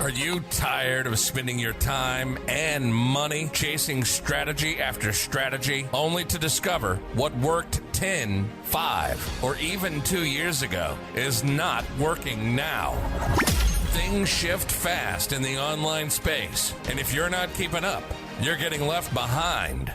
Are you tired of spending your time and money chasing strategy after strategy, only to discover what worked 10, 5, or even 2 years ago is not working now? Things shift fast in the online space, and if you're not keeping up, you're getting left behind.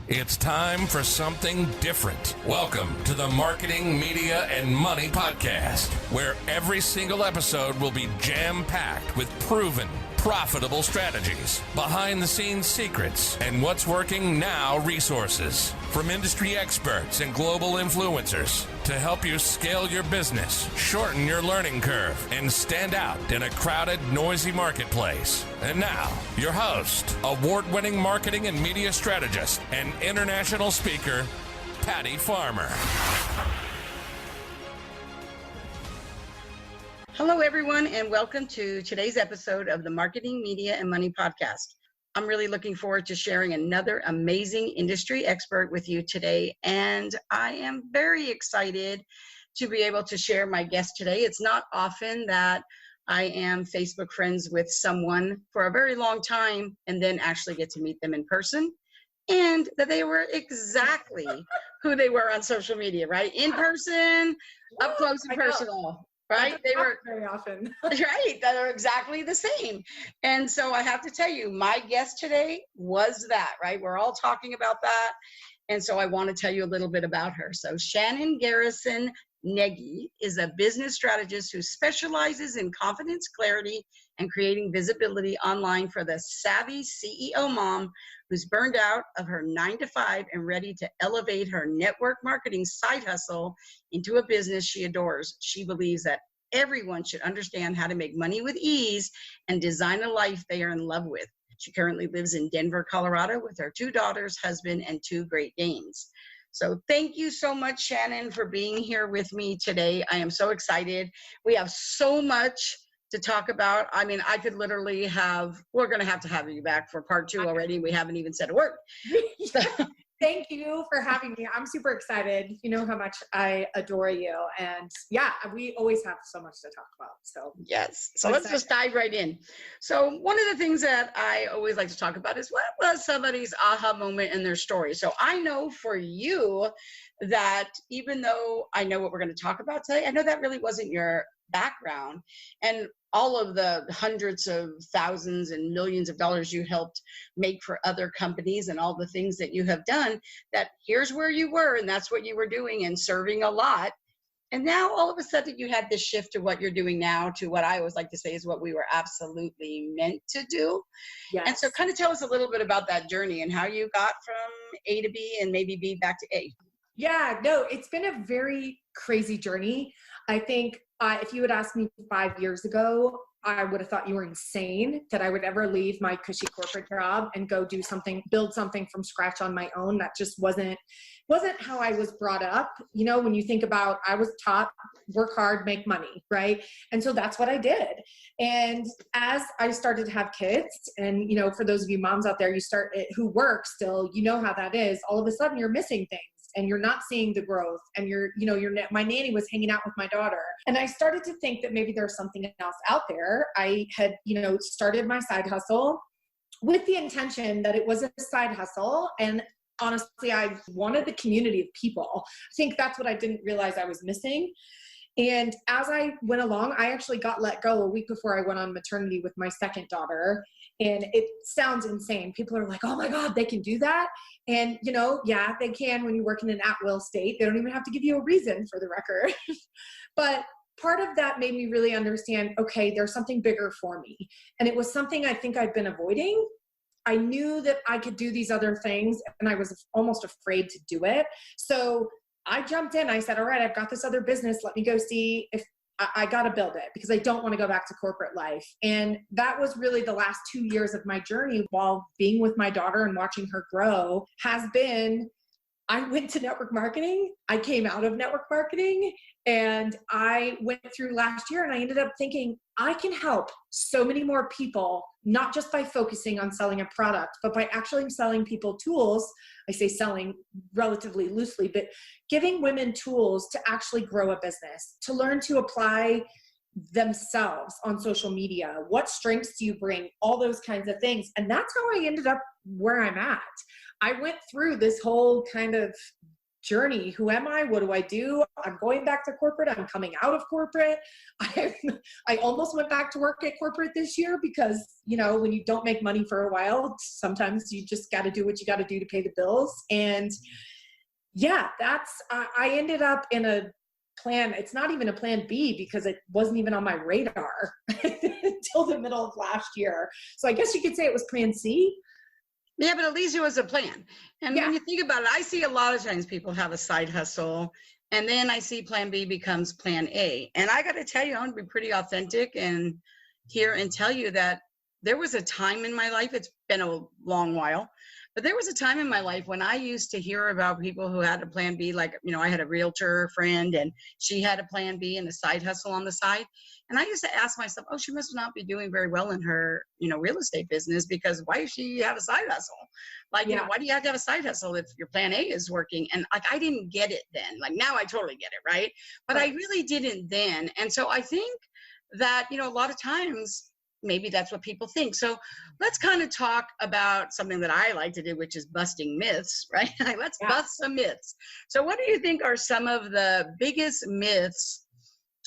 It's time for something different. Welcome to the Marketing, Media, and Money Podcast, where every single episode will be jam-packed with proven, profitable strategies, behind-the-scenes secrets, and what's working now resources from industry experts and global influencers to help you scale your business, shorten your learning curve, and stand out in a crowded, noisy marketplace. And now, your host, award-winning marketing and media strategist, and international speaker, Patty Farmer. Hello, everyone, and welcome to today's episode of the Marketing, Media, and Money Podcast. I'm really looking forward to sharing another amazing industry expert with you today, and I am very excited to be able to share my guest today. It's not often that I am Facebook friends with someone for a very long time and then actually get to meet them in person, and that they were exactly who they were on social media, right? In person, up close and personal. Right? They were very often. Right. They're exactly the same. And so I have to tell you, my guest today was that, right? We're all talking about that. And so I want to tell you a little bit about her. So Shannon Garrison Negi is a business strategist who specializes in confidence, clarity, and creating visibility online for the savvy CEO mom who's burned out of her 9-to-5 and ready to elevate her network marketing side hustle into a business she adores. She believes that everyone should understand how to make money with ease and design a life they are in love with. She currently lives in Denver, Colorado with her 2 daughters, husband, and 2 Great Danes. So thank you so much, Shannon, for being here with me today. I am so excited. We have so much to talk about. I mean, I could literally we're going to have you back for part 2 already. We haven't even said a word. Thank you for having me. I'm super excited. You know how much I adore you. And yeah, we always have so much to talk about. So yes. So let's just dive right in. So one of the things that I always like to talk about is what was somebody's aha moment in their story. So I know for you that even though I know what we're going to talk about today, I know that really wasn't your background, and all of the hundreds of thousands and millions of dollars you helped make for other companies and all the things that you have done, that here's where you were and that's what you were doing and serving a lot. And now all of a sudden you had this shift to what you're doing now, to what I always like to say is what we were absolutely meant to do. Yes. And so kind of tell us a little bit about that journey and how you got from A to B and maybe B back to A. Yeah, no, it's been a very crazy journey. I think if you had asked me 5 years ago, I would have thought you were insane that I would ever leave my cushy corporate job and go build something from scratch on my own. That just wasn't how I was brought up. You know, when you think about, I was taught work hard, make money, right? And so that's what I did. And as I started to have kids, and you know, for those of you moms out there, who work still, you know how that is. All of a sudden you're missing things. And you're not seeing the growth, and my nanny was hanging out with my daughter. And I started to think that maybe there's something else out there. I had, started my side hustle with the intention that it was a side hustle. And honestly, I wanted the community of people. I think that's what I didn't realize I was missing. And as I went along, I actually got let go a week before I went on maternity with my second daughter. And it sounds insane. People are like, oh my God, they can do that. And yeah, they can when you work in an at-will state. They don't even have to give you a reason, for the record. But part of that made me really understand, okay, there's something bigger for me. And it was something I think I'd been avoiding. I knew that I could do these other things, and I was almost afraid to do it. So I jumped in. I said, all right, I've got this other business. Let me go see if I got to build it, because I don't want to go back to corporate life. And that was really the last 2 years of my journey while being with my daughter and watching her grow has been, I went to network marketing. I came out of network marketing, and I went through last year, and I ended up thinking I can help so many more people, not just by focusing on selling a product, but by actually selling people tools. I say selling relatively loosely, but giving women tools to actually grow a business, to learn to apply themselves on social media. What strengths do you bring? All those kinds of things. And that's how I ended up where I'm at. I went through this whole kind of journey. Who am I? What do I do? I'm going back to corporate. I'm coming out of corporate. I almost went back to work at corporate this year because, you know, when you don't make money for a while, sometimes you just got to do what you got to do to pay the bills. And yeah, I ended up in a plan. It's not even a plan B because it wasn't even on my radar until the middle of last year. So I guess you could say it was plan C. Yeah, but at least it was a plan. And when you think about it, I see a lot of times people have a side hustle, and then I see plan B becomes plan A. And I got to tell you, I'm going to be pretty authentic and here and tell you that there was a time in my life, it's been a long while, but there was a time in my life when I used to hear about people who had a plan B, like, you know, I had a realtor friend and she had a plan B and a side hustle on the side. And I used to ask myself, oh, she must not be doing very well in her, you know, real estate business, because why does she have a side hustle? Like, you know, why do you have to have a side hustle if your plan A is working? And like, I didn't get it then. Like now I totally get it, right? But I really didn't then. And so I think that, you know, a lot of times, maybe that's what people think. So let's kind of talk about something that I like to do, which is busting myths, right? Let's bust some myths. So what do you think are some of the biggest myths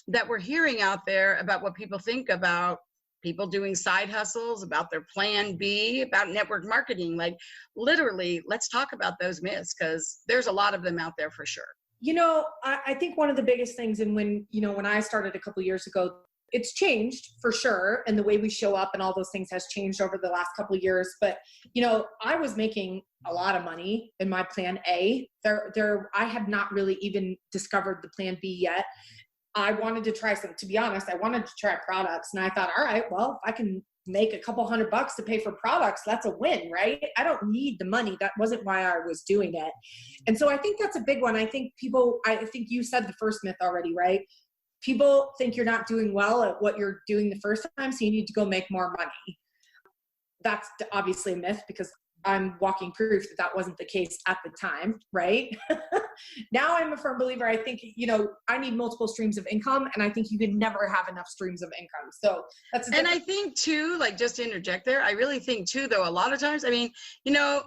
that we're hearing out there about what people think about people doing side hustles, about their plan B, about network marketing? Like literally, let's talk about those myths because there's a lot of them out there for sure. You know, I think one of the biggest things, and when I started a couple of years ago, it's changed for sure. And the way we show up and all those things has changed over the last couple of years. But, you know, I was making a lot of money in my plan A. I had not really even discovered the plan B yet. I wanted to try to be honest, I wanted to try products. And I thought, all right, well, if I can make a couple $100 to pay for products, that's a win, right? I don't need the money. That wasn't why I was doing it. And so I think that's a big one. I think you said the first myth already, right? People think you're not doing well at what you're doing the first time, so you need to go make more money. That's obviously a myth because I'm walking proof that wasn't the case at the time, right? Now I'm a firm believer. I think, you know, I need multiple streams of income, and I think you can never have enough streams of income. So that's and I think too, like just to interject there, I really think too, though, a lot of times, I mean, you know,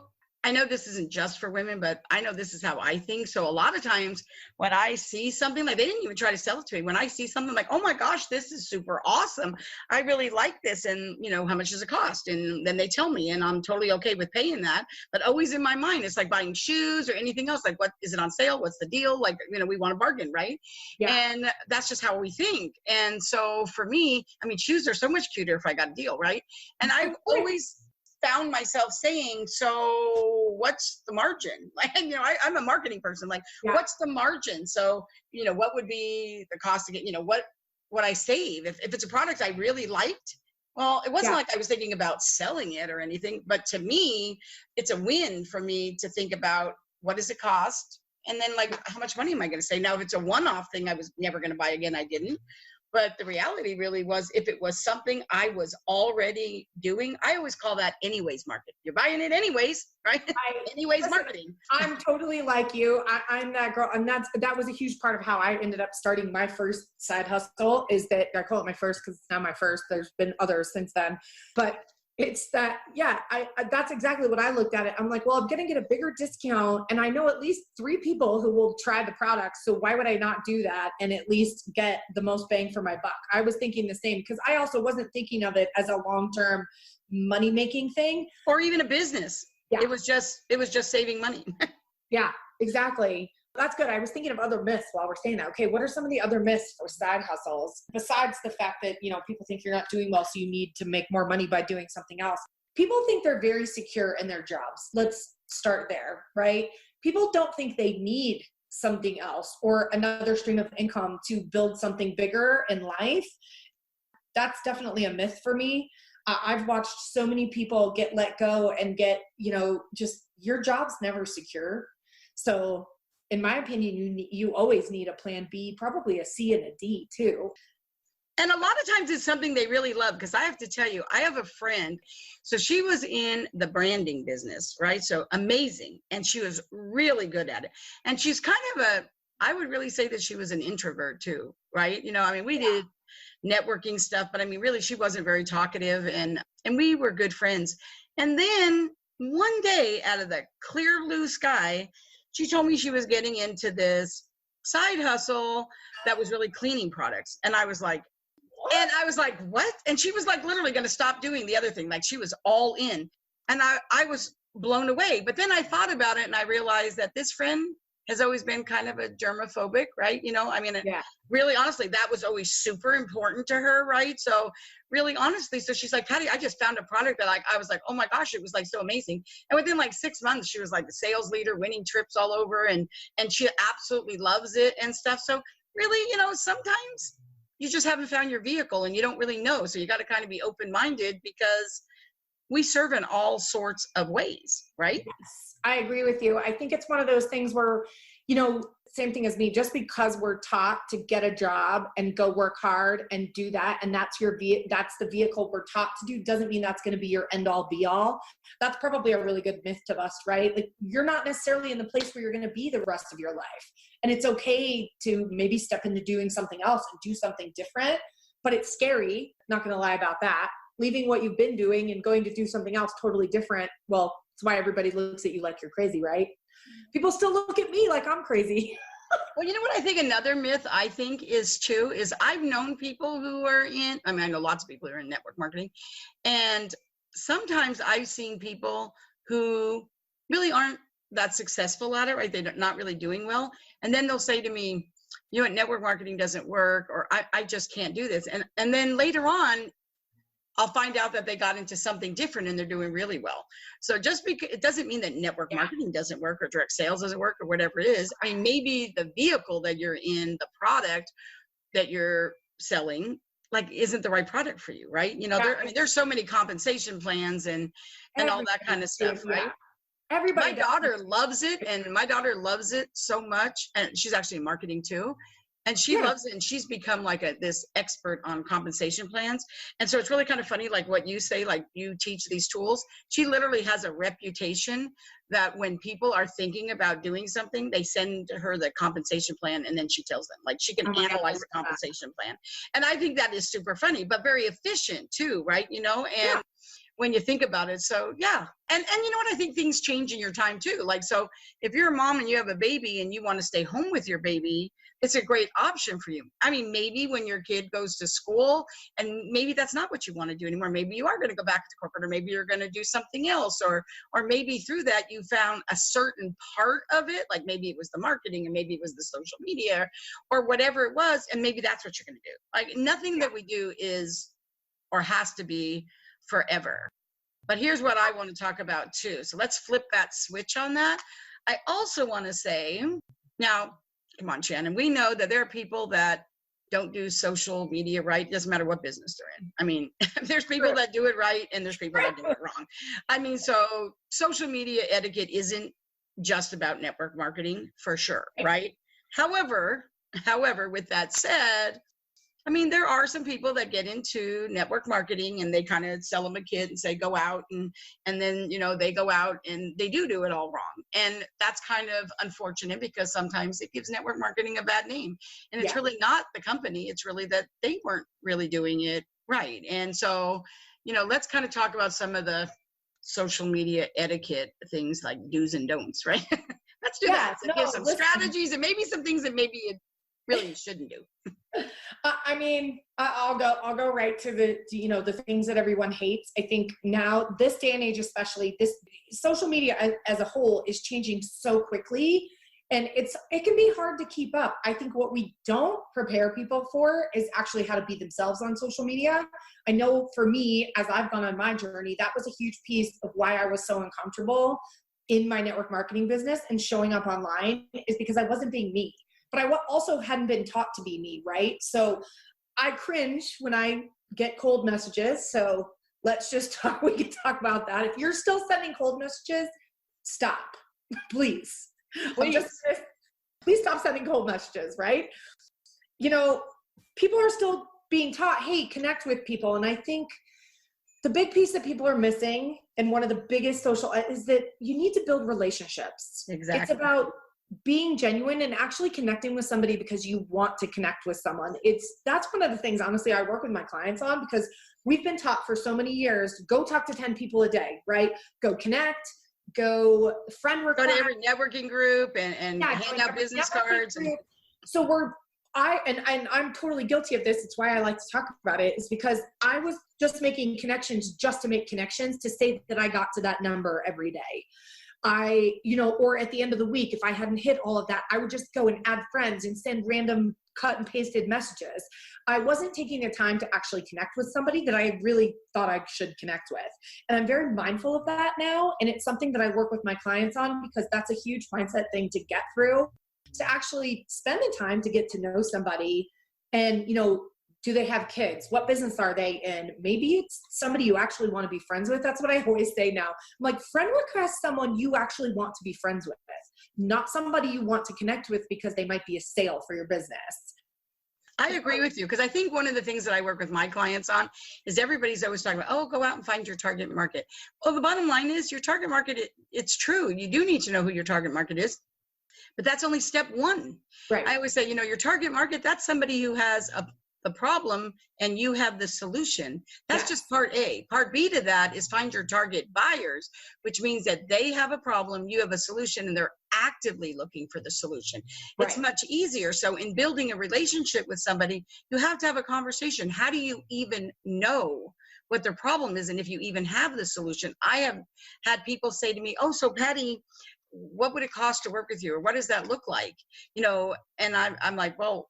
I know this isn't just for women, but I know this is how I think. So a lot of times when I see something, like they didn't even try to sell it to me. When I see something like, oh my gosh, this is super awesome. I really like this. And you know, how much does it cost? And then they tell me, and I'm totally okay with paying that. But always in my mind, it's like buying shoes or anything else. Like, what is it on sale? What's the deal? Like, you know, we want to bargain, right? Yeah. And that's just how we think. And so for me, I mean, shoes are so much cuter if I got a deal, right? And I've always found myself saying, so what's the margin? Like, you know, I'm a marketing person. Like, what's the margin? So, you know, what would be the cost to get, you know, what would I save? If it's a product I really liked, well, it wasn't like I was thinking about selling it or anything, but to me, it's a win for me to think about what does it cost? And then like, how much money am I going to save? Now, if it's a one-off thing I was never going to buy again, I didn't. But the reality really was, if it was something I was already doing, I always call that anyways market. You're buying it anyways, right? Anyways marketing. I'm totally like you. I'm that girl. And that was a huge part of how I ended up starting my first side hustle, is that I call it my first because it's not my first. There's been others since then. But it's that, that's exactly what I looked at it. I'm like, well, I'm going to get a bigger discount, and I know at least 3 people who will try the product. So why would I not do that and at least get the most bang for my buck? I was thinking the same, because I also wasn't thinking of it as a long-term money-making thing. Or even a business. Yeah. It was just saving money. Yeah, exactly. That's good. I was thinking of other myths while we're saying that. Okay, what are some of the other myths for side hustles? Besides the fact that, you know, people think you're not doing well, so you need to make more money by doing something else. People think they're very secure in their jobs. Let's start there, right? People don't think they need something else or another stream of income to build something bigger in life. That's definitely a myth for me. I've watched so many people get let go and get, you know, just your job's never secure. So in my opinion, you always need a plan B, probably a C and a D too. And a lot of times it's something they really love, because I have to tell you, I have a friend, so she was in the branding business, right? So amazing. And she was really good at it. And she's kind of I would really say that she was an introvert too, right? You know, I mean, we did networking stuff. But I mean, really, she wasn't very talkative, and we were good friends. And then one day, out of the clear blue sky, she told me she was getting into this side hustle that was really cleaning products. And I was like, what? And she was like literally going to stop doing the other thing. Like she was all in. And I was blown away. But then I thought about it and I realized that this friend has always been kind of a germophobic, right? You know, I mean, really honestly, that was always super important to her, right? So really honestly, so she's like, Patty, I just found a product that I was like, oh my gosh, it was like so amazing. And within like 6 months, she was like the sales leader, winning trips all over, and she absolutely loves it and stuff. So really, you know, sometimes you just haven't found your vehicle and you don't really know. So you got to kind of be open-minded, because we serve in all sorts of ways, right? Yes, I agree with you. I think it's one of those things where, you know, same thing as me, just because we're taught to get a job and go work hard and do that, and that's the vehicle we're taught to do, doesn't mean that's going to be your end all be all. That's probably a really good myth to bust, right? Like, you're not necessarily in the place where you're going to be the rest of your life. And it's okay to maybe step into doing something else and do something different, but it's scary. Not going to lie about that. Leaving what you've been doing and going to do something else totally different. Well, it's why everybody looks at you like you're crazy, right? People still look at me like I'm crazy. Well, you know what I think another myth I think is too, is I've known people who are in, I mean, I know lots of people who are in network marketing, and sometimes I've seen people who really aren't that successful at it, right? They're not really doing well. And then they'll say to me, you know what, network marketing doesn't work, or I just can't do this. And then later on, I'll find out that they got into something different and they're doing really well. So just because it doesn't mean that network marketing doesn't work or direct sales doesn't work or whatever it is. I mean, maybe the vehicle that you're in, the product that you're selling, like, isn't the right product for you, right? You know, there's so many compensation plans and all that kind of stuff, right? Everybody. My daughter loves it, and my daughter loves it so much, and she's actually in marketing too. And she loves it, and she's become like this expert on compensation plans. And so it's really kind of funny, like what you say, like you teach these tools. She literally has a reputation that when people are thinking about doing something, they send her the compensation plan, and then she tells them, like, she can analyze the compensation plan. And I think that is super funny, but very efficient too, right? You know, and when you think about it. So yeah. And you know what, I think things change in your time too. Like, so if you're a mom and you have a baby and you want to stay home with your baby, it's a great option for you. I mean, maybe when your kid goes to school and maybe that's not what you want to do anymore. Maybe you are going to go back to corporate, or maybe you're going to do something else, or maybe through that you found a certain part of it. Like maybe it was the marketing, and maybe it was the social media, or whatever it was. And maybe that's what you're going to do. Like, nothing that we do is or has to be forever. But here's what I want to talk about too. So let's flip that switch on that. I also want to say, now, come on, Shannon, we know that there are people that don't do social media right. It doesn't matter what business they're in. I mean, there's people that do it right, and there's people that do it wrong. I mean, so social media etiquette isn't just about network marketing, for sure, right? However, with that said, I mean, there are some people that get into network marketing and they kind of sell them a kit and say, go out. And then, you know, they go out and they do it all wrong. And that's kind of unfortunate, because sometimes it gives network marketing a bad name. And it's really not the company. It's really that they weren't really doing it right. And so, you know, let's kind of talk about some of the social media etiquette things, like do's and don'ts, right? Let's do that. So give some strategies and maybe some things that maybe you really shouldn't do. I mean, I'll go right to the things that everyone hates. I think now, this day and age, especially, this social media as a whole is changing so quickly, and it can be hard to keep up. I think what we don't prepare people for is actually how to be themselves on social media. I know for me, as I've gone on my journey, that was a huge piece of why I was so uncomfortable in my network marketing business and showing up online, is because I wasn't being me. But I also hadn't been taught to be me, right? So I cringe when I get cold messages. So let's just talk, we can talk about that. If you're still sending cold messages, stop, please. Please stop sending cold messages, right? You know, people are still being taught, hey, connect with people. And I think the big piece that people are missing, and one of the biggest social, is that you need to build relationships. Exactly. It's about being genuine and actually connecting with somebody because you want to connect with someone. That's one of the things, honestly, I work with my clients on, because we've been taught for so many years, go talk to 10 people a day, right? Go connect, go friend request. Go to every networking group and hand out business cards. So I'm totally guilty of this. It's why I like to talk about it, is because I was just making connections just to make connections, to say that I got to that number every day. Or at the end of the week, if I hadn't hit all of that, I would just go and add friends and send random cut and pasted messages. I wasn't taking the time to actually connect with somebody that I really thought I should connect with. And I'm very mindful of that now. And it's something that I work with my clients on, because that's a huge mindset thing to get through, to actually spend the time to get to know somebody. And, do they have kids? What business are they in? Maybe it's somebody you actually want to be friends with. That's what I always say now. I'm like, friend request someone you actually want to be friends with, not somebody you want to connect with because they might be a sale for your business. I agree with you, because I think one of the things that I work with my clients on is everybody's always talking about, go out and find your target market. Well, the bottom line is your target market, it's true. You do need to know who your target market is, but that's only step one. Right. I always say, your target market, that's somebody who has the problem and you have the solution. That's just part A. Part B to that is find your target buyers, which means that they have a problem, you have a solution, and they're actively looking for the solution. It's much easier. So in building a relationship with somebody, you have to have a conversation. How do you even know what their problem is, and if you even have the solution? I have had people say to me, so Patty, what would it cost to work with you? Or what does that look like? And I'm like, well,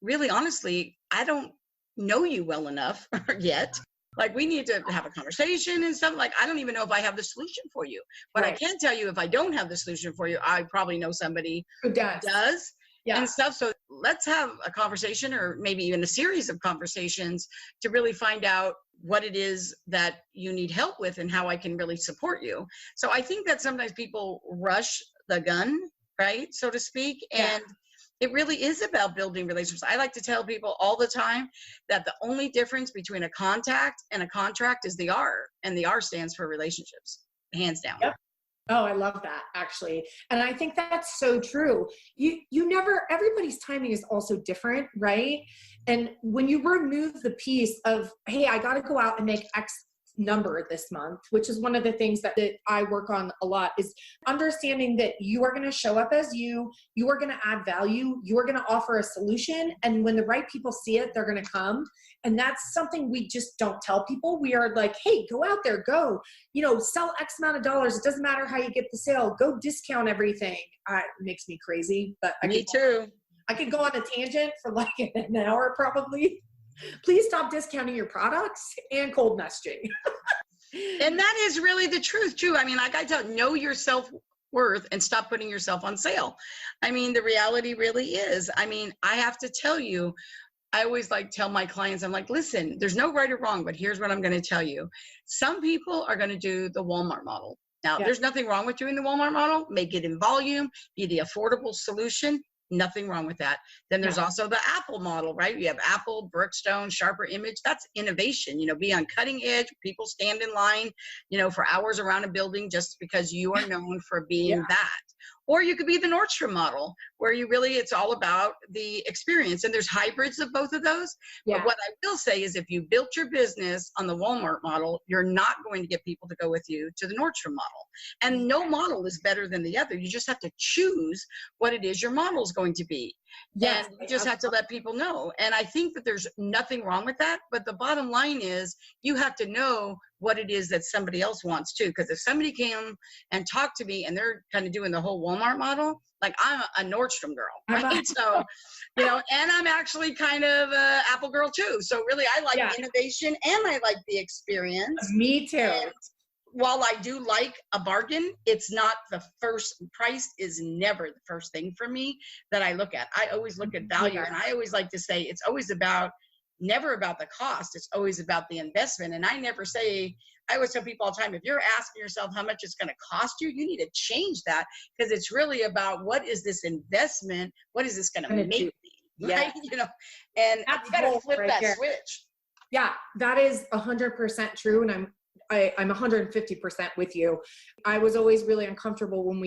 really, honestly, I don't know you well enough yet. Like, we need to have a conversation and stuff. Like, I don't even know if I have the solution for you. But I can tell you, if I don't have the solution for you, I probably know somebody who does and stuff. So let's have a conversation, or maybe even a series of conversations, to really find out what it is that you need help with and how I can really support you. So I think that sometimes people rush the gun, right, so to speak. And it really is about building relationships. I like to tell people all the time that the only difference between a contact and a contract is the R, and the R stands for relationships, hands down. Yep. Oh, I love that, actually. And I think that's so true. Everybody's timing is also different, right? And when you remove the piece of, hey, I got to go out and make X number this month, which is one of the things that I work on a lot, is understanding that you are going to show up as you are going to add value, you are going to offer a solution. And when the right people see it, they're going to come. And that's something we just don't tell people. We are like, hey, go out there, go, sell X amount of dollars. It doesn't matter how you get the sale, go discount everything. It makes me crazy, but me too. I could go on a tangent for like an hour probably. Please stop discounting your products and cold messaging. And that is really the truth too. I mean, like I tell, know your self-worth and stop putting yourself on sale. I mean, the reality really is, I have to tell you, I always tell my clients, I'm like, listen, there's no right or wrong, but here's what I'm going to tell you. Some people are going to do the Walmart model. Now, there's nothing wrong with doing the Walmart model. Make it in volume, be the affordable solution. Nothing wrong with that. Then there's also the Apple model, right? You have Apple, Brookstone, Sharper Image. That's innovation. Be on cutting edge. People stand in line, for hours around a building just because you are known for being that. Or you could be the Nordstrom model, where it's all about the experience. And there's hybrids of both of those. But what I will say is, if you built your business on the Walmart model, you're not going to get people to go with you to the Nordstrom model. And no model is better than the other. You just have to choose what it is your model is going to be. And you just have to let people know. And I think that there's nothing wrong with that. But the bottom line is, you have to know what it is that somebody else wants too. Because if somebody came and talked to me and they're kind of doing the whole Walmart model, like, I'm a Nordstrom girl, right? So, and I'm actually kind of a Apple girl too. So really, I like innovation and I like the experience. Me too. And while I do like a bargain, it's not the first. Price is never the first thing for me that I look at. I always look at value. And I always like to say, it's always never about the cost. It's always about the investment. And I always tell people all the time, if you're asking yourself how much it's going to cost you, you need to change that, because it's really about, what is this investment? What is this going to make me? Right? And you got to flip that switch. Yeah, that is 100% true. And I'm 150% with you. I was always really uncomfortable when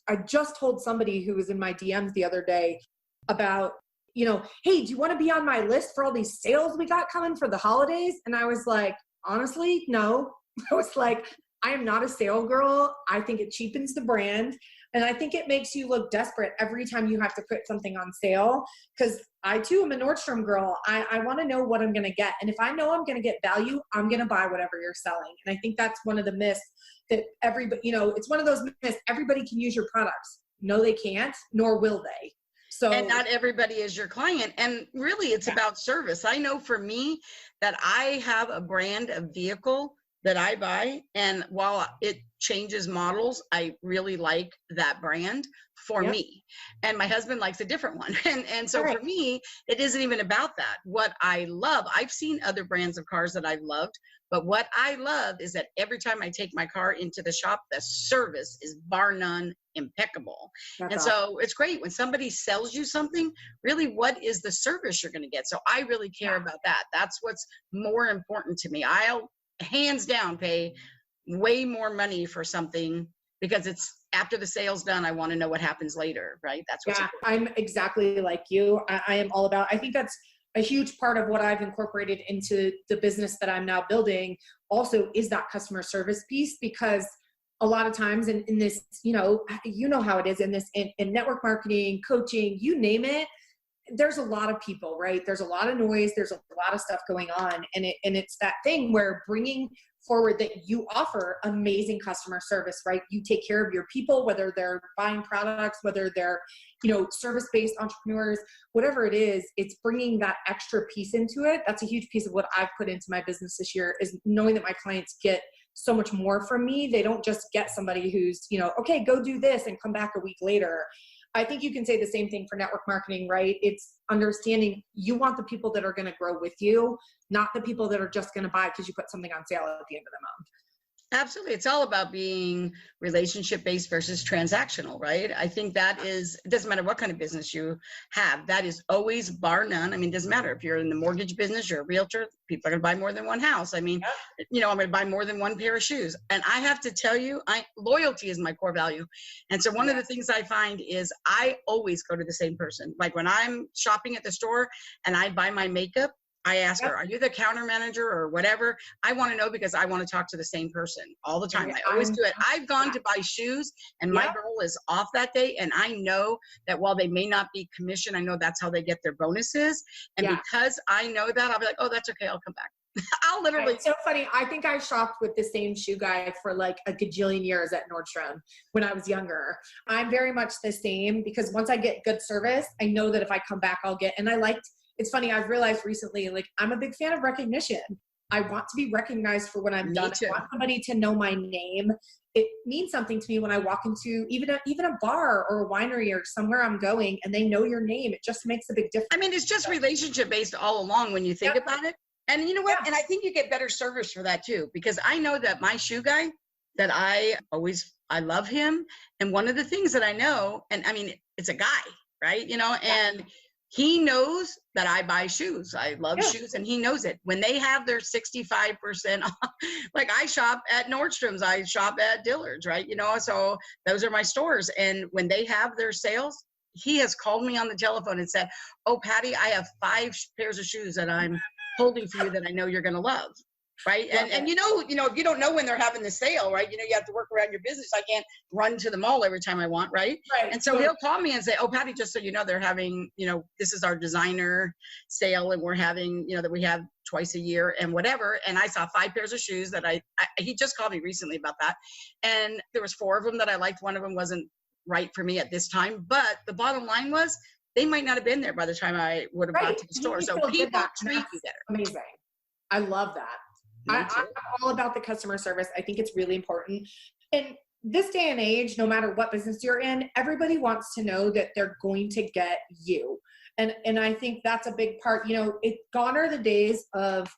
I just told somebody who was in my DMs the other day about, hey, do you want to be on my list for all these sales we got coming for the holidays? And I was like, honestly, no. I was like, I am not a sale girl. I think it cheapens the brand. And I think it makes you look desperate every time you have to put something on sale. Because I too am a Nordstrom girl. I want to know what I'm going to get. And if I know I'm going to get value, I'm going to buy whatever you're selling. And I think that's one of the myths that everybody, it's one of those myths. Everybody can use your products. No, they can't, nor will they. So, and not everybody is your client. And really, it's about service. I know for me that I have a brand of vehicle that I buy. And while it changes models, I really like that brand for me. And my husband likes a different one. And so for me, it isn't even about that. What I love, I've seen other brands of cars that I've loved, but what I love is that every time I take my car into the shop, the service is bar none impeccable. That's awesome. So it's great when somebody sells you something, really, what is the service you're going to get? So I really care about that. That's what's more important to me. I'll hands down pay way more money for something because it's after the sale's done. I want to know what happens later, right? That's what's important. I'm exactly like you. I am all about, I think that's a huge part of what I've incorporated into the business that I'm now building also is that customer service piece, because a lot of times in this, you know how it is in this, in network marketing, coaching, you name it, there's a lot of people, right? There's a lot of noise. There's a lot of stuff going on. And it's that thing where bringing forward that you offer amazing customer service, right? You take care of your people, whether they're buying products, whether they're, service-based entrepreneurs, whatever it is, it's bringing that extra piece into it. That's a huge piece of what I've put into my business this year, is knowing that my clients get so much more from me. They don't just get somebody who's, okay, go do this and come back a week later. I think you can say the same thing for network marketing, right? It's understanding you want the people that are going to grow with you, not the people that are just going to buy because you put something on sale at the end of the month. Absolutely. It's all about being relationship-based versus transactional, right? I think that is, it doesn't matter what kind of business you have. That is always bar none. I mean, it doesn't matter if you're in the mortgage business, you're a realtor, people are going to buy more than one house. I mean, I'm going to buy more than one pair of shoes. And I have to tell you, loyalty is my core value. And so one of the things I find is I always go to the same person. Like when I'm shopping at the store and I buy my makeup, I ask her, are you the counter manager or whatever? I want to know because I want to talk to the same person all the time. I always do it. I've gone to buy shoes and my girl is off that day. And I know that while they may not be commission, I know that's how they get their bonuses. And because I know that, I'll be like, oh, that's okay. I'll come back. I'll literally. It's so funny. I think I shopped with the same shoe guy for like a gajillion years at Nordstrom when I was younger. I'm very much the same because once I get good service, I know that if I come back, I'll get, and it's funny, I've realized recently, like, I'm a big fan of recognition. I want to be recognized for what I've done. I want somebody to know my name. It means something to me when I walk into even a bar or a winery or somewhere I'm going and they know your name. It just makes a big difference. I mean, it's just relationship based all along when you think about it. And you know what? And I think you get better service for that too, because I know that my shoe guy, that I love him. And one of the things that I know, and I mean, it's a guy, right? And he knows that I buy shoes. I love shoes and he knows it. When they have their 65% off, like I shop at Nordstrom's, I shop at Dillard's, right? So those are my stores. And when they have their sales, he has called me on the telephone and said, oh, Patty, I have 5 pairs of shoes that I'm holding for you that I know you're going to love. Right. And if you don't know when they're having the sale, right, you have to work around your business. I can't run to the mall every time I want. Right. And so he'll call me and say, oh, Patty, just so you know, they're having, this is our designer sale and we're having, that we have twice a year and whatever. And I saw 5 pairs of shoes that he just called me recently about that. And there was 4 of them that I liked. One of them wasn't right for me at this time. But the bottom line was they might not have been there by the time I would have got to the store. So people treat you better. Amazing. I love that. I'm all about the customer service. I think it's really important. And this day and age, no matter what business you're in, everybody wants to know that they're going to get you. And I think that's a big part. Gone are the days of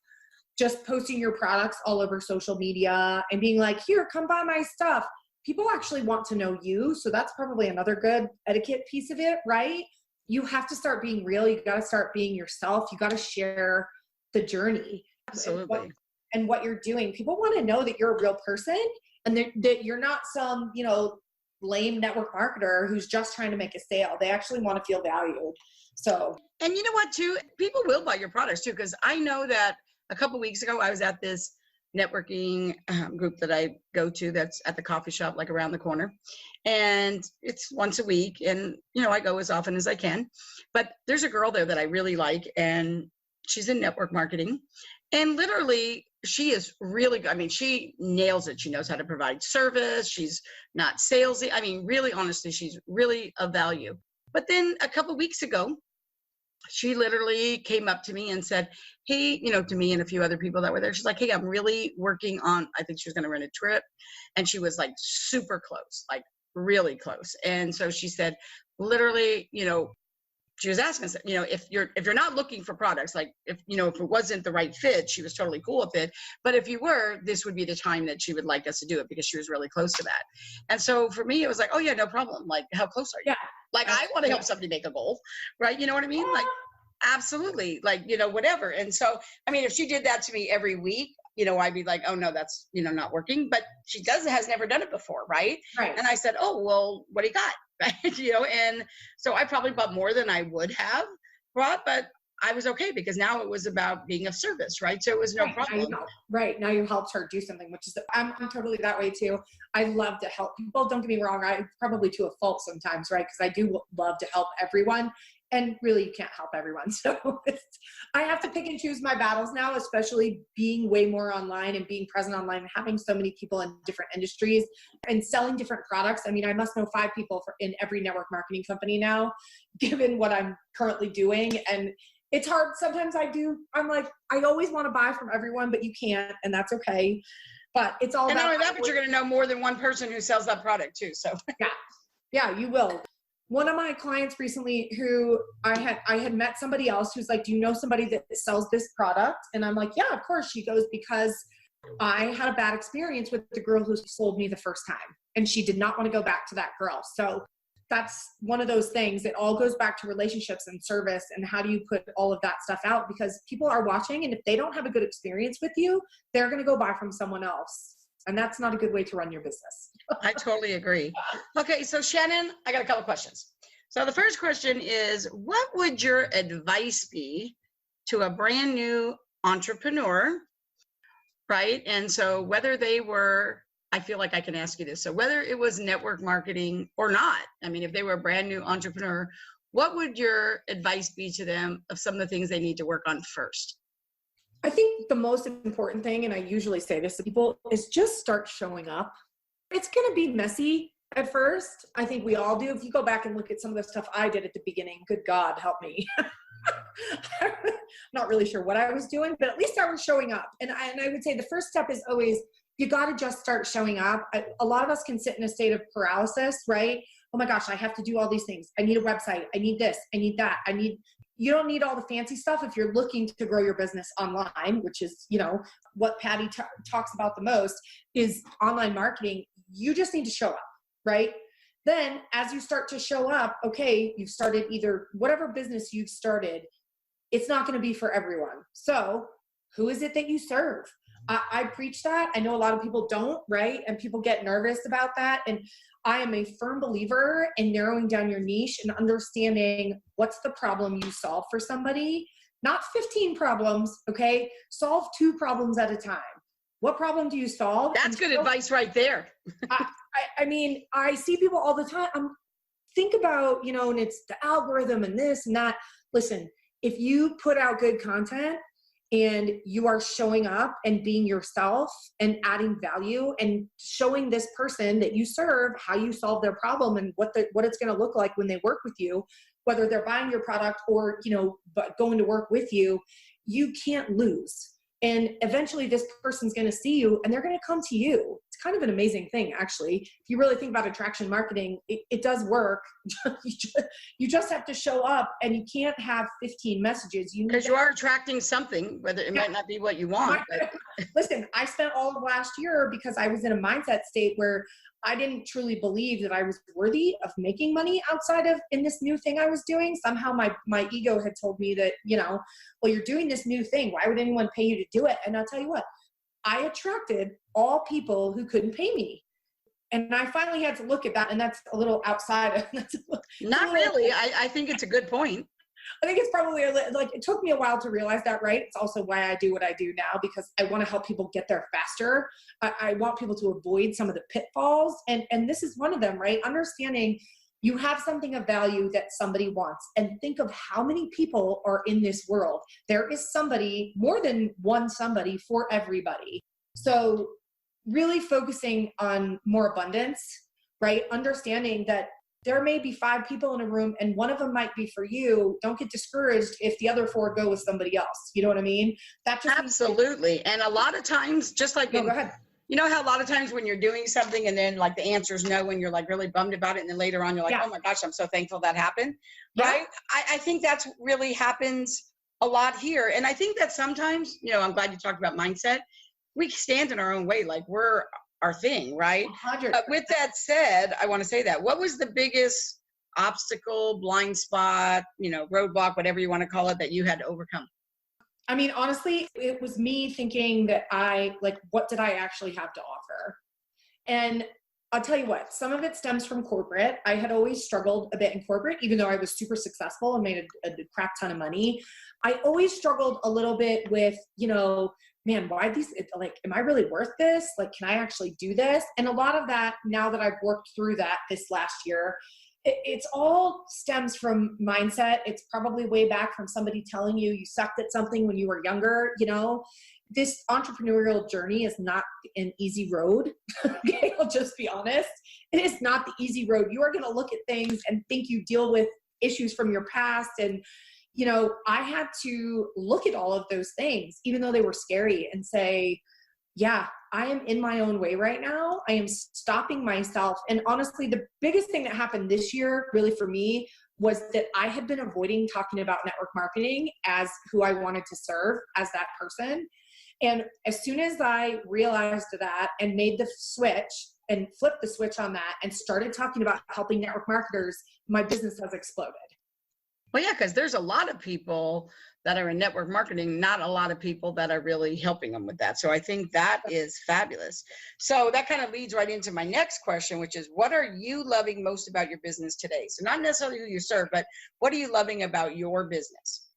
just posting your products all over social media and being like, here, come buy my stuff. People actually want to know you. So that's probably another good etiquette piece of it, right? You have to start being real. You got to start being yourself. You got to share the journey. Absolutely. and what you're doing. People want to know that you're a real person and that you're not some, you know, lame network marketer who's just trying to make a sale. They actually want to feel valued. So, and you know what, too? People will buy your products too, because I know that a couple weeks ago, I was at this networking group that I go to that's at the coffee shop, like around the corner. And it's once a week. And, you know, I go as often as I can. But there's a girl there that I really like, and she's in network marketing. And literally, she is really good. I mean, she nails it. She knows how to provide service. She's not salesy. I mean, really, honestly, she's really of value. But then a couple weeks ago, she literally came up to me and said, hey, you know, to me and a few other people that were there, she's like, hey, I'm really working on, I think she was going to rent a trip. And she was like super close, like really close. And so she said, literally, you know, she was asking us, you know, if you're not looking for products, like if, you know, if it wasn't the right fit, she was totally cool with it. But if you were, this would be the time that she would like us to do it, because she was really close to that. And so for me, it was like, oh yeah, no problem. Like, how close are you? yeah. Like, I want to help somebody make a goal, right? You know what I mean? Like, absolutely. Like, you know, whatever. And so, I mean, if she did that to me every week, you know, I'd be like, oh no, that's, you know, not working. But she has never done it before, right? Right. And I said, oh, well, what do you got? Right. You know, and so I probably bought more than I would have bought, but I was okay, because now it was about being of service, right? So it was no problem. Now you helped her do something, which is, I'm totally that way too. I love to help people. Don't get me wrong. I probably to a fault sometimes, right? Because I do love to help everyone. And really, you can't help everyone. So I have to pick and choose my battles now, especially being way more online and being present online and having so many people in different industries and selling different products. I mean, I must know 5 people in every network marketing company now, given what I'm currently doing. And it's hard. Sometimes I'm like, I always want to buy from everyone, but you can't, and that's okay. But it's all and about. not only that, but you're going to know more than one person who sells that product too. So yeah, you will. One of my clients recently, who I had met somebody else who's like, do you know somebody that sells this product? And I'm like, yeah, of course. She goes, because I had a bad experience with the girl who sold me the first time, and she did not want to go back to that girl. So that's one of those things. It all goes back to relationships and service, and how do you put all of that stuff out? Because people are watching, and if they don't have a good experience with you, they're going to go buy from someone else. And that's not a good way to run your business. I totally agree. Okay, so Shannon, I got a couple questions. So the first question is, what would your advice be to a brand new entrepreneur, right? And so whether they were, I feel like I can ask you this. So whether it was network marketing or not, I mean, if they were a brand new entrepreneur, what would your advice be to them of some of the things they need to work on first? I think the most important thing, and I usually say this to people, is just start showing up. It's going to be messy at first. I think we all do. If you go back and look at some of the stuff I did at the beginning, good God, help me. I'm not really sure what I was doing, but at least I was showing up. And I would say the first step is always, you got to just start showing up. A lot of us can sit in a state of paralysis, right? Oh my gosh, I have to do all these things. I need a website. I need this. I need that. You don't need all the fancy stuff if you're looking to grow your business online, which is, you know, what Patty talks about the most is online marketing. You just need to show up, right? Then as you start to show up, okay, you've started either whatever business you've started, it's not going to be for everyone. So who is it that you serve? I preach that. I know a lot of people don't, right? And people get nervous about that. And I am a firm believer in narrowing down your niche and understanding what's the problem you solve for somebody. Not 15 problems, okay? Solve 2 problems at a time. What problem do you solve? That's good advice right there. I mean, I see people all the time. Think about, you know, and it's the algorithm and this and that. Listen, if you put out good content and you are showing up and being yourself and adding value and showing this person that you serve how you solve their problem and what it's going to look like when they work with you, whether they're buying your product or, you know, but going to work with you, you can't lose. And eventually this person's going to see you and they're going to come to you. It's kind of an amazing thing, actually. If you really think about attraction marketing, it does work. You just have to show up, and you can't have 15 messages. Because you are attracting something, whether it might not be what you want. But. Listen, I spent all of last year because I was in a mindset state where I didn't truly believe that I was worthy of making money outside of in this new thing I was doing. Somehow my ego had told me that, you know, well, you're doing this new thing. Why would anyone pay you to do it? And I'll tell you what, I attracted all people who couldn't pay me. And I finally had to look at that, and that's a little outside of Not really. I think it's a good point. I think it's probably like, it took me a while to realize that, right? It's also why I do what I do now, because I want to help people get there faster. I want people to avoid some of the pitfalls. And this is one of them, right? Understanding you have something of value that somebody wants, and think of how many people are in this world. There is somebody, more than one somebody, for everybody. So really focusing on more abundance, right? Understanding that there may be 5 people in a room and one of them might be for you. Don't get discouraged if the other 4 go with somebody else. You know what I mean? That just absolutely. And a lot of times, just like, go ahead. You know how a lot of times when you're doing something and then like the answer is no, and you're like really bummed about it, and then later on you're like, oh my gosh, I'm so thankful that happened. Yeah. Right? I think that's really happens a lot here. And I think that sometimes, I'm glad you talked about mindset. We stand in our own way, like we're our thing, right? With that said, I want to say that. What was the biggest obstacle, blind spot, roadblock, whatever you want to call it, that you had to overcome? I mean, honestly, it was me thinking that what did I actually have to offer? And I'll tell you what, some of it stems from corporate. I had always struggled a bit in corporate, even though I was super successful and made a crap ton of money. I always struggled a little bit with, man, why am I really worth this? Like, can I actually do this? And a lot of that, now that I've worked through that this last year, it's all stems from mindset. It's probably way back from somebody telling you sucked at something when you were younger. This entrepreneurial journey is not an easy road. Okay, I'll just be honest. It is not the easy road. You are going to look at things and think you deal with issues from your past. And, I had to look at all of those things, even though they were scary, and say, yeah, I am in my own way right now. I am stopping myself. And honestly, the biggest thing that happened this year, really for me, was that I had been avoiding talking about network marketing as who I wanted to serve as that person. And as soon as I realized that and made the switch and flipped the switch on that and started talking about helping network marketers, my business has exploded. Well, yeah, because there's a lot of people that are in network marketing, not a lot of people that are really helping them with that. So I think that is fabulous. So that kind of leads right into my next question, which is, what are you loving most about your business today? So not necessarily who you serve, but what are you loving about your business?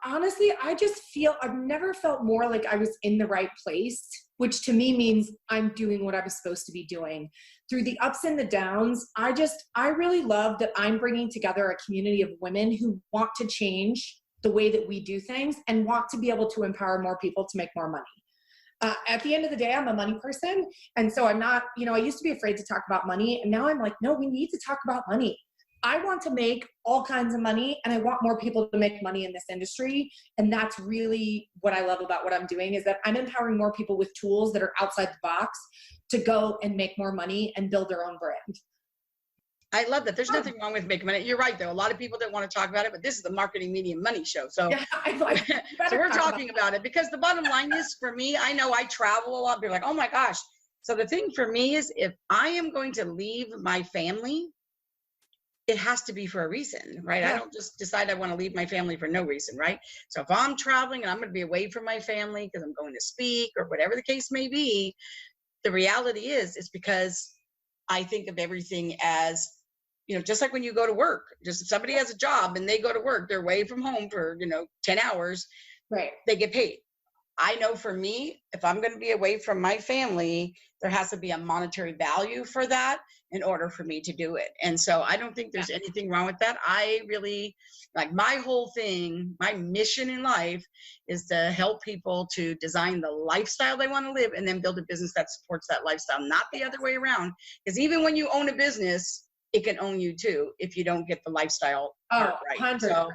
Honestly, I just feel, I've never felt more like I was in the right place, which to me means I'm doing what I was supposed to be doing. Through the ups and the downs, I really love that I'm bringing together a community of women who want to change the way that we do things and want to be able to empower more people to make more money. At the end of the day, I'm a money person. And so I'm not, I used to be afraid to talk about money. And now I'm like, no, we need to talk about money. I want to make all kinds of money, and I want more people to make money in this industry. And that's really what I love about what I'm doing, is that I'm empowering more people with tools that are outside the box to go and make more money and build their own brand. I love that. There's nothing wrong with making money. You're right, though. A lot of people don't want to talk about it, but this is the Marketing Media Money Show. So, so we're talking about it, because the bottom line is, for me, I know I travel a lot. They're like, oh my gosh. So the thing for me is, if I am going to leave my family, it has to be for a reason, right? Yeah. I don't just decide I want to leave my family for no reason, right? So if I'm traveling and I'm going to be away from my family because I'm going to speak or whatever the case may be, the reality is, it's because I think of everything as, just like when you go to work, just if somebody has a job and they go to work, they're away from home for, 10 hours, right? They get paid. I know for me, if I'm going to be away from my family, there has to be a monetary value for that in order for me to do it. And so I don't think there's anything wrong with that. I really, like, my whole thing, my mission in life is to help people to design the lifestyle they want to live and then build a business that supports that lifestyle, not the other way around. Because even when you own a business, it can own you too if you don't get the lifestyle part right. 100%.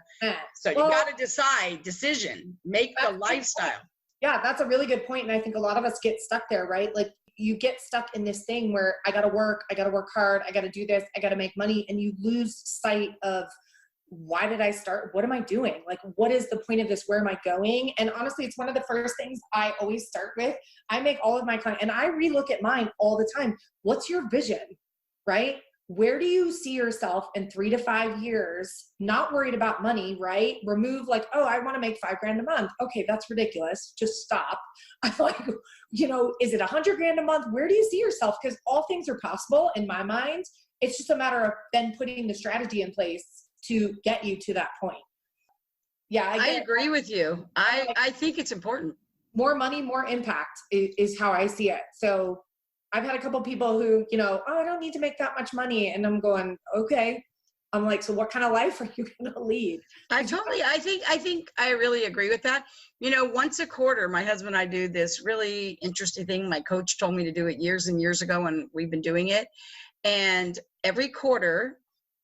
So you got to make the lifestyle. Yeah, that's a really good point. And I think a lot of us get stuck there, right? Like, you get stuck in this thing where I got to work hard, I got to do this, I got to make money. And you lose sight of, why did I start? What am I doing? Like, what is the point of this? Where am I going? And honestly, it's one of the first things I always start with. I make all of my content and I relook at mine all the time. What's your vision, right? where do you see yourself in 3 to 5 years? Not worried about money, right? Remove like, oh, I want to make $5,000 a month. Okay, that's ridiculous. Just stop. I'm like, is it $100,000 a month? Where do you see yourself? Because all things are possible in my mind. It's just a matter of then putting the strategy in place to get you to that point. Yeah, I agree with you. I think it's important. More money, more impact is how I see it. So I've had a couple people who, oh, I don't need to make that much money. And I'm going, okay. I'm like, so what kind of life are you going to lead? I think I really agree with that. Once a quarter, my husband and I do this really interesting thing. My coach told me to do it years and years ago, and we've been doing it. And every quarter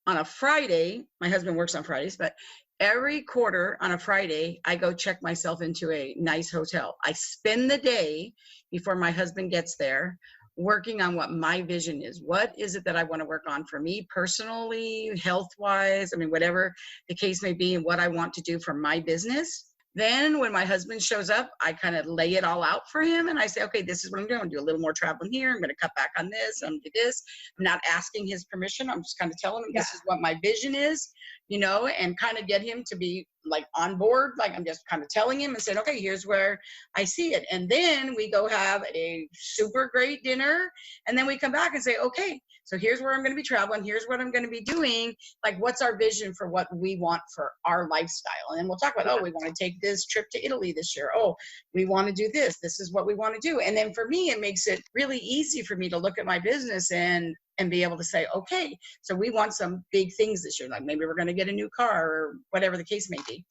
on a Friday, my husband works on Fridays, but every quarter on a Friday, I go check myself into a nice hotel. I spend the day before my husband gets there working on what my vision is. What is it that I want to work on for me personally, health-wise, whatever the case may be, and what I want to do for my business. Then when my husband shows up, I kind of lay it all out for him. And I say, okay, this is what I'm doing. I'm going to do a little more traveling here. I'm going to cut back on this. I'm going to do this. I'm not asking his permission. I'm just kind of telling him this is what my vision is, and kind of get him to be like on board. Like I'm just kind of telling him and saying, okay, here's where I see it. And then we go have a super great dinner. And then we come back and say, okay, so here's where I'm going to be traveling. Here's what I'm going to be doing. Like, what's our vision for what we want for our lifestyle? And then we'll talk about, we want to take this trip to Italy this year. Oh, we want to do this. This is what we want to do. And then for me, it makes it really easy for me to look at my business and be able to say, okay, so we want some big things this year. Like maybe we're going to get a new car or whatever the case may be.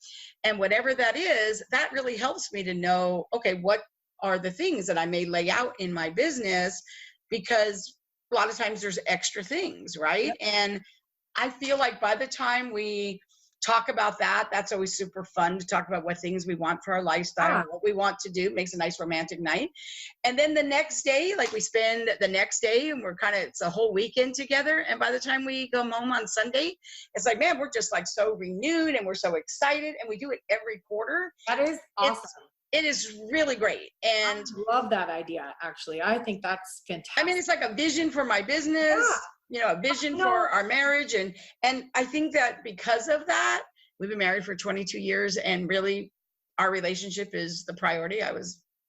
And whatever that is, that really helps me to know, okay, what are the things that I may lay out in my business? Because a lot of times there's extra things, right? Yep. And I feel like by the time we talk about that, that's always super fun to talk about what things we want for our lifestyle, what we want to do. Makes a nice romantic night. And then the next day, like we spend the next day and it's a whole weekend together. And by the time we go home on Sunday, it's like, man, we're just like so renewed and we're so excited. And we do it every quarter. That is awesome. It is really great. And I love that idea, actually. I think that's fantastic. It's like a vision for my business, a vision for our marriage. And I think that because of that, we've been married for 22 years and really our relationship is the priority.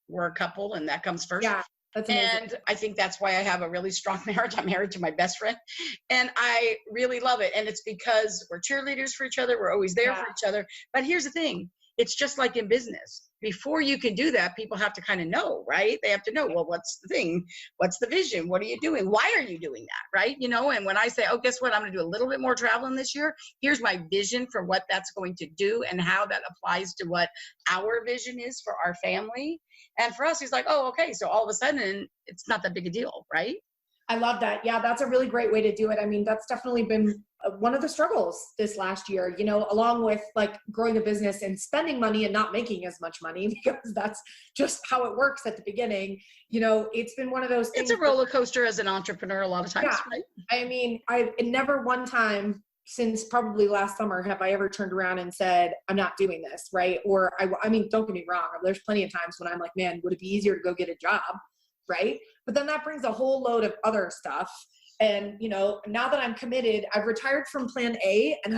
We're a couple and that comes first. Yeah, that's amazing. And I think that's why I have a really strong marriage. I'm married to my best friend and I really love it. And it's because we're cheerleaders for each other. We're always there for each other. But here's the thing. It's just like in business. Before you can do that, people have to kind of know, right? They have to know, well, what's the thing? What's the vision? What are you doing? Why are you doing that, right? And when I say, oh, guess what? I'm going to do a little bit more traveling this year. Here's my vision for what that's going to do and how that applies to what our vision is for our family. And for us, he's like, oh, okay. So all of a sudden, it's not that big a deal, right? I love that. Yeah, that's a really great way to do it. That's definitely been one of the struggles this last year, along with like growing a business and spending money and not making as much money because that's just how it works at the beginning. It's been one of those things. It's a roller coaster as an entrepreneur a lot of times, right? I never one time since probably last summer have I ever turned around and said, I'm not doing this, right? Or don't get me wrong. There's plenty of times when I'm like, man, would it be easier to go get a job? Right? But then that brings a whole load of other stuff. And, now that I'm committed, I've retired from plan A and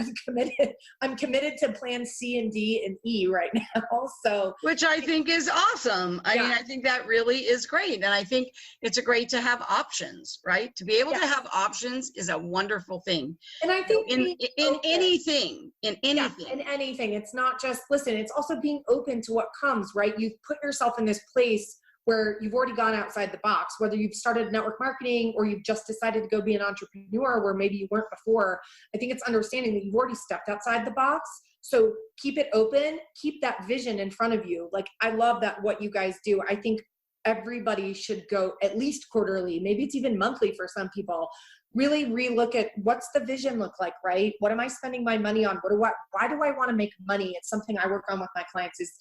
I'm committed to plan C and D and E right now. So, which I think is awesome. I think that really is great. And I think it's great to have options, right? To be able to have options is a wonderful thing. And I think in anything, it's not just, listen, it's also being open to what comes, right? You've put yourself in this place where you've already gone outside the box, whether you've started network marketing or you've just decided to go be an entrepreneur where maybe you weren't before. I think it's understanding that you've already stepped outside the box. So keep it open, keep that vision in front of you. Like, I love that what you guys do. I think everybody should go at least quarterly, maybe it's even monthly for some people. Really relook at what's the vision look like, right? What am I spending my money on? Why do I want to make money? It's something I work on with my clients is,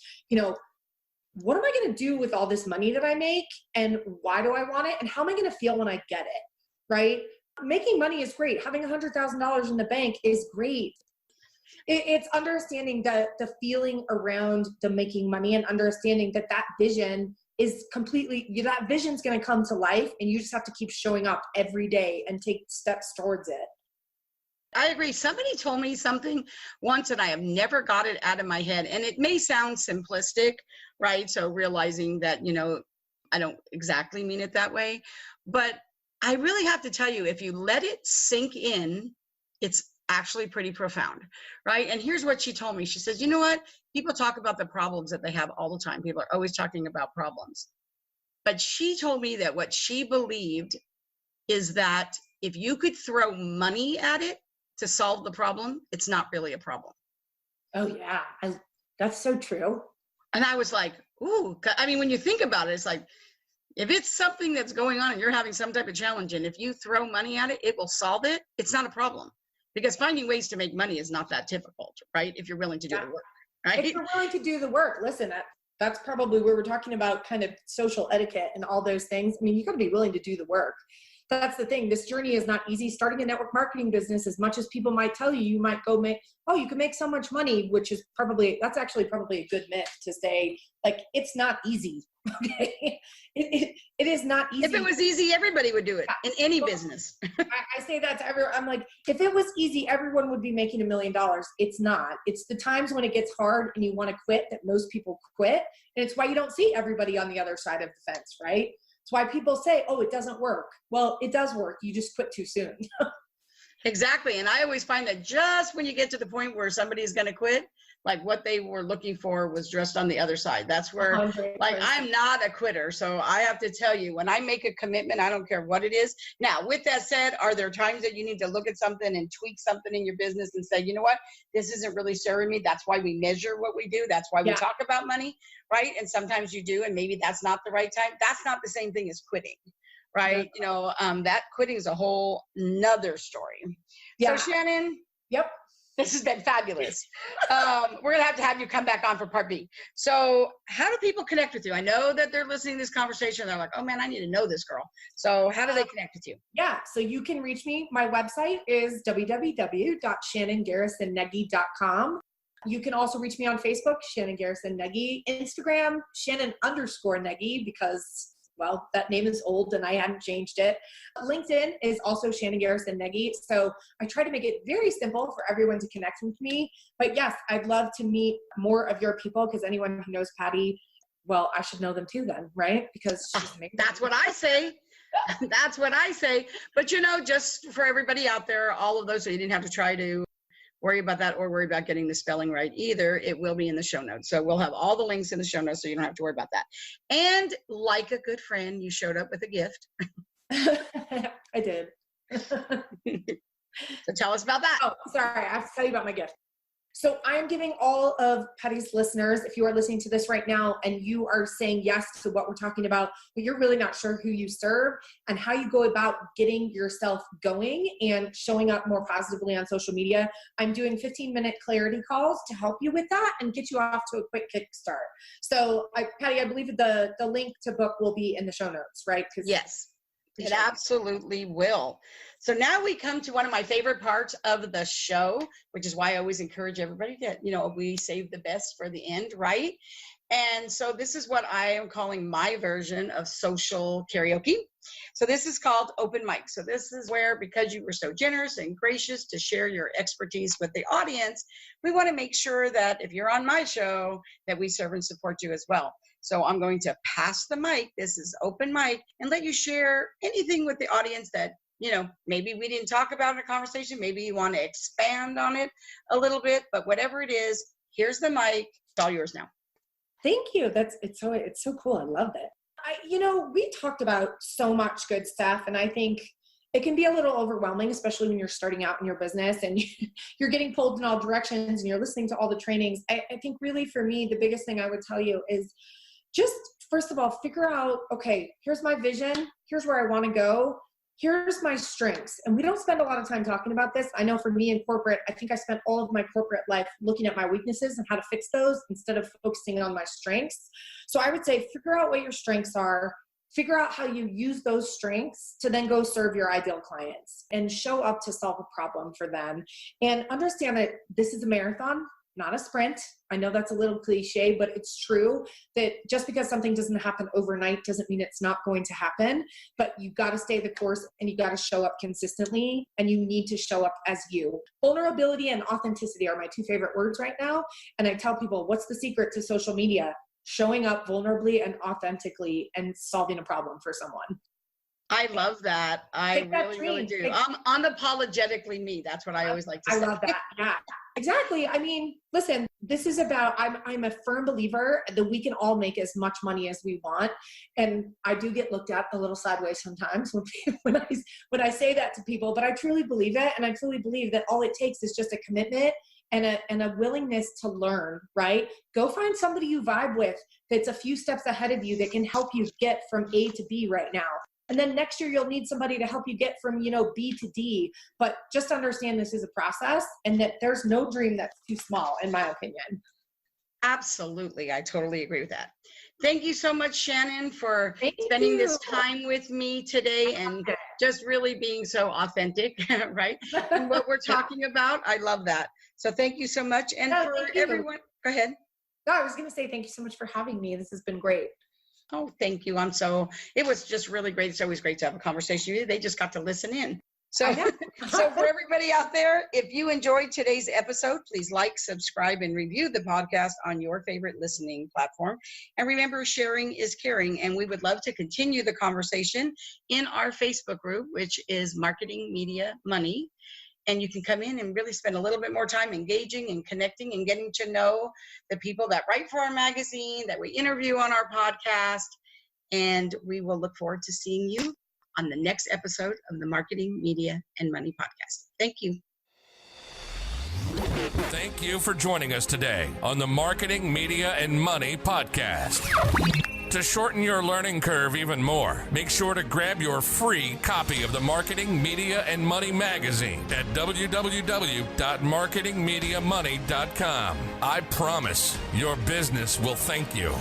what am I going to do with all this money that I make and why do I want it? And how am I going to feel when I get it? Right? Making money is great. Having $100,000 in the bank is great. It's understanding the feeling around the making money and understanding that vision is completely, that vision's going to come to life, and you just have to keep showing up every day and take steps towards it. I agree. Somebody told me something once and I have never got it out of my head. And it may sound simplistic, right? So realizing that, I don't exactly mean it that way, but I really have to tell you, if you let it sink in, it's actually pretty profound, right? And here's what she told me. She says, you know what? People talk about the problems that they have all the time. People are always talking about problems. But she told me that what she believed is that if you could throw money at it to solve the problem, it's not really a problem. Oh yeah, that's so true. And I was like, ooh, I mean, when you think about it, it's like, if it's something that's going on and you're having some type of challenge, and if you throw money at it, it will solve it. It's not a problem, because finding ways to make money is not that difficult, right? If you're willing to do the work, right? If you're willing to do the work, listen, that's probably where we're talking about kind of social etiquette and all those things. I mean, you got to be willing to do the work. That's the thing. This journey is not easy. Starting a network marketing business, as much as people might tell you, you might go you can make so much money, which is that's actually probably a good myth to say, like, it's not easy. Okay. It is not easy. If it was easy, everybody would do it in any business. I say that to everyone. I'm like, if it was easy, everyone would be making $1 million. It's not. It's the times when it gets hard and you want to quit that most people quit. And it's why you don't see everybody on the other side of the fence, right? It's why people say, oh, it doesn't work. Well, it does work. You just quit too soon. Exactly. And I always find that just when you get to the point where somebody's going to quit, like what they were looking for was just on the other side. That's where 100%. Like, I'm not a quitter. So I have to tell you, when I make a commitment, I don't care what it is. Now, with that said, are there times that you need to look at something and tweak something in your business and say, you know what, this isn't really serving me? That's why we measure what we do. That's why we talk about money, right? And sometimes you do, and maybe that's not the right time. That's not the same thing as quitting. Right. That quitting is a whole nother story. Yeah. So Shannon. Yep. This has been fabulous. We're going to have you come back on for part B. So how do people connect with you? I know that they're listening to this conversation. They're like, oh man, I need to know this girl. So how do they connect with you? Yeah. So you can reach me. My website is www.shannongarrisonnegi.com. You can also reach me on Facebook, Shannon Garrison Negi, Instagram, Shannon_Negi, because that name is old and I hadn't changed it. LinkedIn is also Shannon Garrison Negi. So I try to make it very simple for everyone to connect with me. But yes, I'd love to meet more of your people, because anyone who knows Patty, well, I should know them too then, right? Because she's amazing. That's what I say. That's what I say. But just for everybody out there, all of those, so you didn't have to try to worry about that or worry about getting the spelling right either. It will be in the show notes. So we'll have all the links in the show notes, so you don't have to worry about that. And like a good friend, you showed up with a gift. I did. So tell us about that. Oh, sorry. I have to tell you about my gift. So I'm giving all of Patty's listeners, if you are listening to this right now and you are saying yes to what we're talking about, but you're really not sure who you serve and how you go about getting yourself going and showing up more positively on social media, I'm doing 15-minute clarity calls to help you with that and get you off to a quick kickstart. So Patty, I believe the link to book will be in the show notes, right? Yes. It absolutely will. So now we come to one of my favorite parts of the show, which is why I always encourage everybody to, we save the best for the end, right? And so this is what I am calling my version of social karaoke. So this is called OpenMic. So this is where, because you were so generous and gracious to share your expertise with the audience, we want to make sure that if you're on my show, that we serve and support you as well. So I'm going to pass the mic. This is OpenMic, and let you share anything with the audience that, maybe we didn't talk about in a conversation. Maybe you want to expand on it a little bit, but whatever it is, here's the mic. It's all yours now. Thank you. It's so cool. I love it. We talked about so much good stuff, and I think it can be a little overwhelming, especially when you're starting out in your business and you're getting pulled in all directions and you're listening to all the trainings. I think really for me, the biggest thing I would tell you is just, first of all, figure out, okay, here's my vision. Here's where I want to go. Here's my strengths. And we don't spend a lot of time talking about this. I know for me in corporate, I think I spent all of my corporate life looking at my weaknesses and how to fix those instead of focusing on my strengths. So I would say, figure out what your strengths are, figure out how you use those strengths to then go serve your ideal clients and show up to solve a problem for them. And understand that this is a marathon, not a sprint. I know that's a little cliche, but it's true that just because something doesn't happen overnight doesn't mean it's not going to happen, but you got to stay the course and you got to show up consistently, and you need to show up as you. Vulnerability and authenticity are my two favorite words right now. And I tell people, what's the secret to social media? Showing up vulnerably and authentically and solving a problem for someone. I love that. I really do. I'm unapologetically me. That's what I always like to say. I love that. Yeah, exactly. I mean, listen, this is about, I'm a firm believer that we can all make as much money as we want. And I do get looked at a little sideways sometimes when I say that to people, but I truly believe it. And I truly believe that all it takes is just a commitment and a willingness to learn, right? Go find somebody you vibe with that's a few steps ahead of you that can help you get from A to B right now. And then next year you'll need somebody to help you get from, B to D. But just understand this is a process and that there's no dream that's too small, in my opinion. Absolutely. I totally agree with that. Thank you so much, Shannon, for spending this time with me today and just really being so authentic, right? And what we're talking about. I love that. So thank you so much. And for everyone, go ahead. No, I was going to say thank you so much for having me. This has been great. Oh, thank you. It was just really great. It's always great to have a conversation with you. They just got to listen in. So, so for everybody out there, if you enjoyed today's episode, please like, subscribe, and review the podcast on your favorite listening platform. And remember, sharing is caring. And we would love to continue the conversation in our Facebook group, which is Marketing Media Money. And you can come in and really spend a little bit more time engaging and connecting and getting to know the people that write for our magazine, that we interview on our podcast. And we will look forward to seeing you on the next episode of the Marketing, Media, and Money podcast. Thank you. Thank you for joining us today on the Marketing, Media, and Money podcast. To shorten your learning curve even more, make sure to grab your free copy of the Marketing, Media, and Money magazine at www.marketingmediamoney.com. I promise your business will thank you.